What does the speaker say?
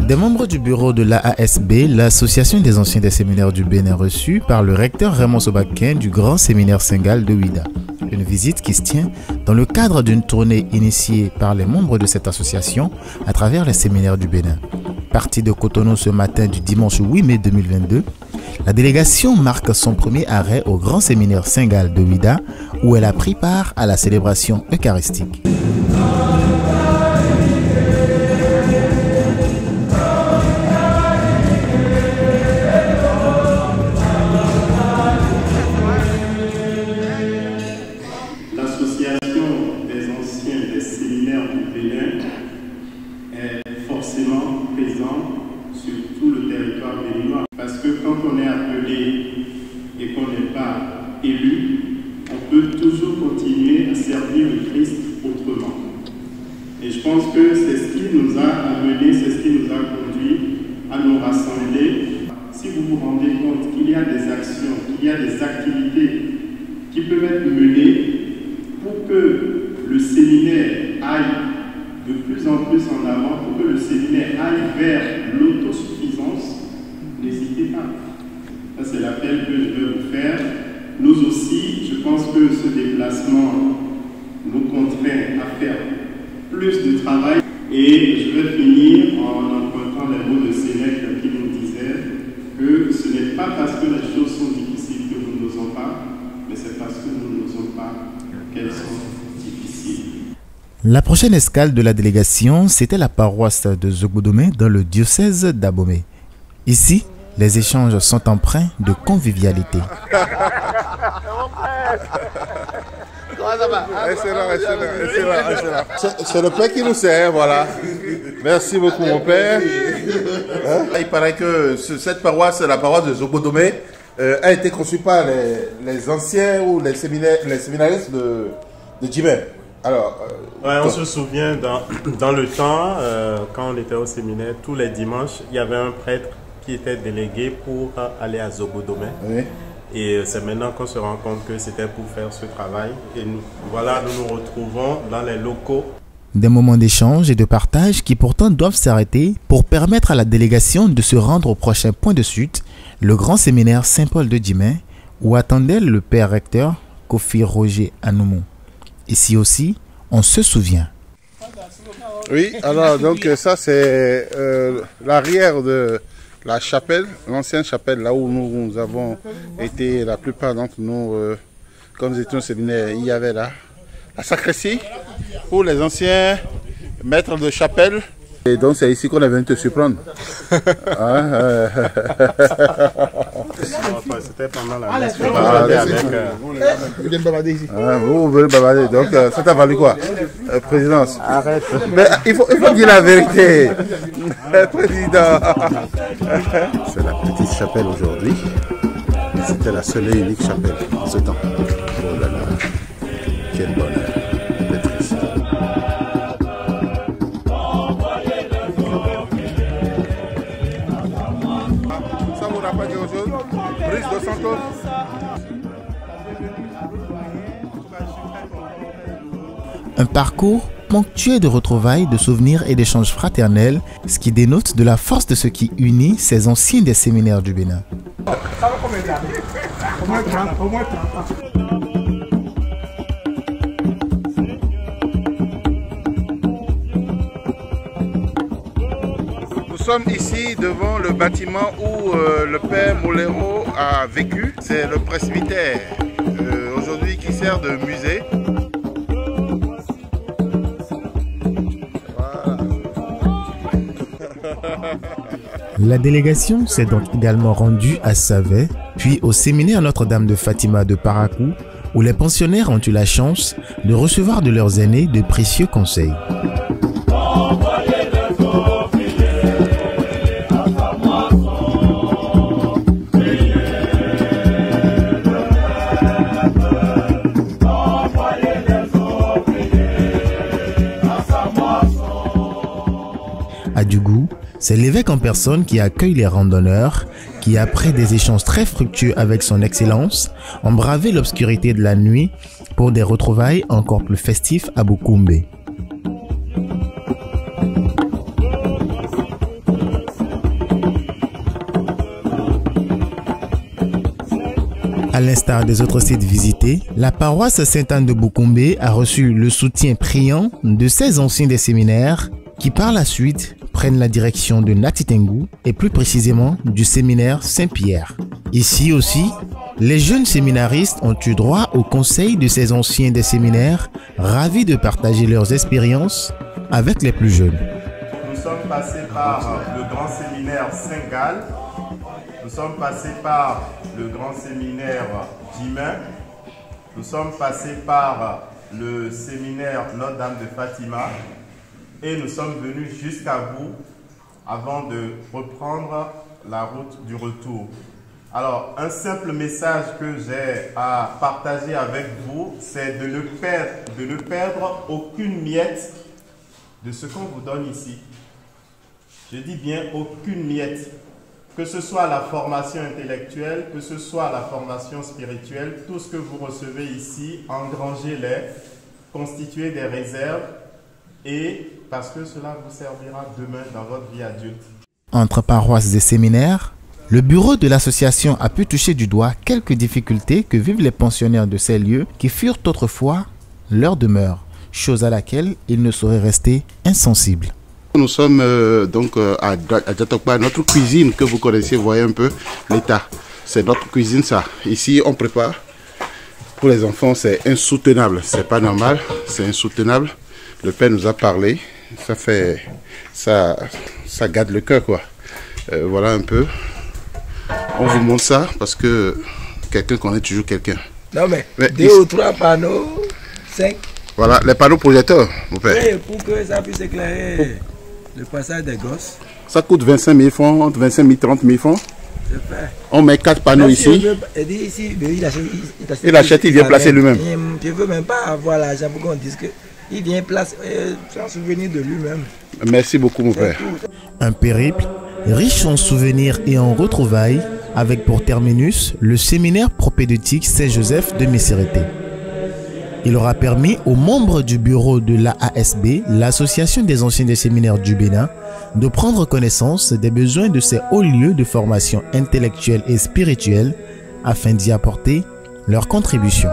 Des membres du bureau de l'AASB, l'association des anciens des séminaires du Bénin, reçus par le recteur Raymond Sobaquin du grand séminaire Saint-Gall de Ouidah. Une visite qui se tient dans le cadre d'une tournée initiée par les membres de cette association à travers les séminaires du Bénin. Partie de Cotonou ce matin du dimanche 8 mai 2022, la délégation marque son premier arrêt au grand séminaire Saint-Gall de Ouidah où elle a pris part à la célébration eucharistique. Parce que quand on est appelé et qu'on n'est pas élu, on peut toujours continuer à servir le Christ autrement. Et je pense que c'est ce qui nous a amené, c'est ce qui nous a conduit à nous rassembler. Si vous vous rendez compte qu'il y a des actions, qu'il y a des activités qui peuvent être menées pour que le séminaire aille de plus en plus en avant, pour que le séminaire aille vers l'autosuffisance, n'hésitez pas. Ça, c'est l'appel que je vais vous faire. Nous aussi, je pense que ce déplacement nous contraint à faire plus de travail. Et je vais finir en empruntant les mots de Sénèque qui nous disait que ce n'est pas parce que les choses sont difficiles que nous n'osons pas, mais c'est parce que nous n'osons pas qu'elles sont difficiles. La prochaine escale de la délégation, c'était la paroisse de Zogodomé dans le diocèse d'Abomey. Ici, les échanges sont empreints de convivialité. C'est le père qui nous sert, voilà. Merci beaucoup, mon père. Il paraît que cette paroisse, la paroisse de Zogodomé, a été conçue par les anciens ou les séminaristes de Djimé. Alors, ouais, on se souvient dans le temps, quand on était au séminaire, tous les dimanches, il y avait un prêtre qui était délégué pour aller à Zogodomé. Oui. Et c'est maintenant qu'on se rend compte que c'était pour faire ce travail. Et nous nous retrouvons dans les locaux. Des moments d'échange et de partage qui pourtant doivent s'arrêter pour permettre à la délégation de se rendre au prochain point de chute, le grand séminaire Saint-Paul de Djimé, où attendait le père recteur Kofi Roger Anoumou. Ici aussi, on se souvient. Oui, alors donc ça c'est l'arrière de la chapelle, l'ancienne chapelle, là où nous avons été, la plupart d'entre nous, quand nous étions au séminaire, il y avait là la sacristie pour les anciens maîtres de chapelle. Et donc c'est ici qu'on est venu te surprendre. C'était pendant la messe. Vous voulez bavarder, donc ça t'a valu quoi, présidence? Arrête. Mais il faut dire la vérité, président. C'est la petite chapelle aujourd'hui. C'était la seule et unique chapelle en ce temps. Oh là là, quel bonheur d'être ici. Ça vous rappelle quelque chose? Brice Dos Santos. Un parcours ponctué de retrouvailles, de souvenirs et d'échanges fraternels, ce qui dénote de la force de ce qui unit ces anciens des séminaires du Bénin. Nous sommes ici devant le bâtiment où le père Molero a vécu. C'est le presbytère aujourd'hui qui sert de musée. La délégation s'est donc également rendue à Savet, puis au séminaire Notre-Dame de Fatima de Parakou, où les pensionnaires ont eu la chance de recevoir de leurs aînés de précieux conseils. À Djougou, c'est l'évêque en personne qui accueille les randonneurs, qui après des échanges très fructueux avec son excellence, ont bravé l'obscurité de la nuit pour des retrouvailles encore plus festives à Bukumbe. À l'instar des autres sites visités, la paroisse Sainte-Anne de Bukumbe a reçu le soutien priant de 16 anciens des séminaires qui par la suite prennent la direction de Natitengu et plus précisément du séminaire Saint-Pierre. Ici aussi, les jeunes séminaristes ont eu droit au conseil de ces anciens des séminaires, ravis de partager leurs expériences avec les plus jeunes. Nous sommes passés par le grand séminaire Saint-Gall, nous sommes passés par le grand séminaire Jimin, nous sommes passés par le séminaire Notre-Dame de Fatima et nous sommes venus jusqu'à vous avant de reprendre la route du retour. Alors, un simple message que j'ai à partager avec vous, c'est de ne perdre aucune miette de ce qu'on vous donne ici. Je dis bien aucune miette. Que ce soit la formation intellectuelle, que ce soit la formation spirituelle, tout ce que vous recevez ici, engrangez-les, constituez des réserves, et parce que cela vous servira demain dans votre vie adulte. Entre paroisses et séminaires, le bureau de l'association a pu toucher du doigt quelques difficultés que vivent les pensionnaires de ces lieux qui furent autrefois leur demeure, chose à laquelle ils ne sauraient rester insensibles. Nous sommes à Djatokpa, notre cuisine que vous connaissez, voyez un peu l'état. C'est notre cuisine ça. Ici on prépare. Pour les enfants c'est insoutenable, c'est pas normal, c'est insoutenable. Le père nous a parlé, ça garde le cœur quoi. Voilà un peu. On vous montre ça parce que quelqu'un connaît toujours quelqu'un. Non mais 2 ou 3 panneaux, 5. Voilà, les panneaux projecteurs, mon père. Oui, pour que ça puisse éclairer le passage des gosses. Ça coûte 25 000 francs, entre 25 000 et 30 000 francs. On met 4 panneaux ici. Il achète, il vient placer lui-même. Je ne veux même pas avoir l'argent pour qu'on dise qu'il vient placer, en souvenir de lui-même. Merci beaucoup, mon père. Un périple riche en souvenirs et en retrouvailles, avec pour terminus le séminaire propédeutique Saint-Joseph de Messérété. Il aura permis aux membres du bureau de l'AASB, l'Association des anciens des séminaires du Bénin, de prendre connaissance des besoins de ces hauts lieux de formation intellectuelle et spirituelle afin d'y apporter leur contribution.